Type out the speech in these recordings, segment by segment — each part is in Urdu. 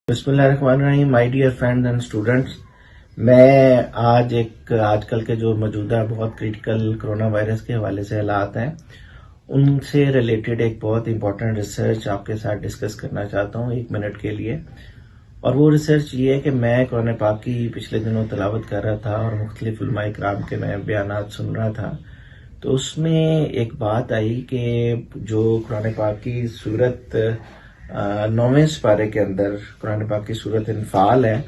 بسم اللہ الرحمن الرحیم. My dear friends and students, میں آج کل کے جو موجودہ بہت کریٹیکل کرونا وائرس کے حوالے سے حالات ہیں ان سے ریلیٹڈ ایک بہت امپورٹنٹ ریسرچ آپ کے ساتھ ڈسکس کرنا چاہتا ہوں 1 منٹ کے لیے. اور وہ ریسرچ یہ ہے کہ میں قرآن پاک کی پچھلے دنوں تلاوت کر رہا تھا اور مختلف علماء کرام کے میں بیانات سن رہا تھا، تو اس میں ایک بات آئی کہ جو قرآن پاک کی سورت 9ویں سپارے کے اندر قرآن پاک کی سورت انفال ہے،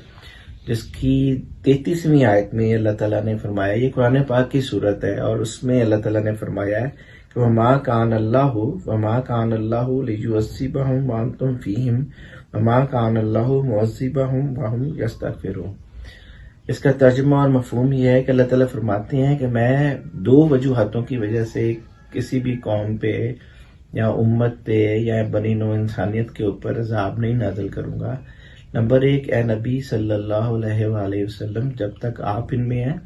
جس کی 33ویں آیت میں اللہ تعالیٰ نے فرمایا، یہ قرآن پاک کی سورت ہے اور اس میں اللہ تعالیٰ نے فرمایا ہے کہ وَمَا كَانَ اللَّهُ لِيُعَذِّبَهُمْ وَأَنْتُمْ فِيهِمْ وَمَا كَانَ اللَّهُ مُعَذِّبَهُمْ وَهُمْ يَسْتَغْفِرُونَ. اس کا ترجمہ اور مفہوم یہ ہے کہ اللہ تعالیٰ فرماتے ہیں کہ میں 2 وجوہاتوں کی وجہ سے کسی بھی قوم پہ یا امت پہ یا بنی نوع انسانیت کے اوپر عذاب نہیں نازل کروں گا. نمبر 1، اے نبی صلی اللہ علیہ وآلہ وسلم، جب تک آپ ان میں ہیں،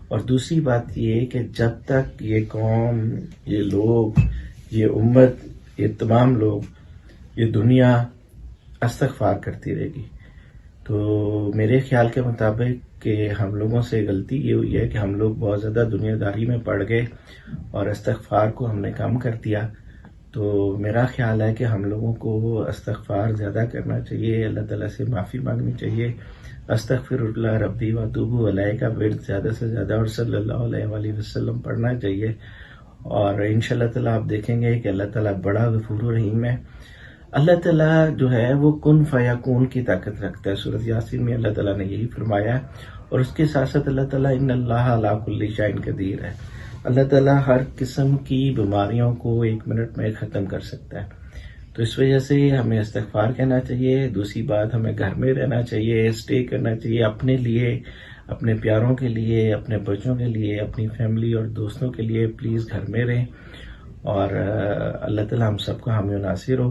اور دوسری بات یہ کہ جب تک یہ قوم، یہ لوگ، یہ امت، یہ تمام لوگ، یہ دنیا استغفار کرتی رہے گی. تو میرے خیال کے مطابق کہ ہم لوگوں سے غلطی یہ ہوئی ہے کہ ہم لوگ بہت زیادہ دنیا داری میں پڑ گئے اور استغفار کو ہم نے کم کر دیا. تو میرا خیال ہے کہ ہم لوگوں کو استغفار زیادہ کرنا چاہیے، اللہ تعالیٰ سے معافی مانگنی چاہیے، استغفر اللہ ربی واتوب علیہ کا ورد زیادہ سے زیادہ اور صلی اللہ علیہ وآلہ وسلم پڑھنا چاہیے. اور انشاءاللہ تعالیٰ آپ دیکھیں گے کہ اللہ تعالیٰ بڑا غفور و رحیم ہے. اللہ تعالیٰ جو ہے وہ کن فیکون کی طاقت رکھتا ہے. سورۃ یاسین میں اللہ تعالیٰ نے یہی فرمایا ہے، اور اس کے ساتھ ساتھ اللہ تعالیٰ ان اللہ علی کل شیء قدیر ہے. اللہ تعالیٰ ہر قسم کی بیماریوں کو 1 منٹ میں ختم کر سکتا ہے. تو اس وجہ سے ہمیں استغفار کہنا چاہیے. دوسری بات، ہمیں گھر میں رہنا چاہیے، اسٹے کرنا چاہیے، اپنے لیے، اپنے پیاروں کے لیے، اپنے بچوں کے لیے، اپنی فیملی اور دوستوں کے لیے پلیز گھر میں رہیں. اور اللہ تعالیٰ ہم سب کو حامی و ناصر ہو.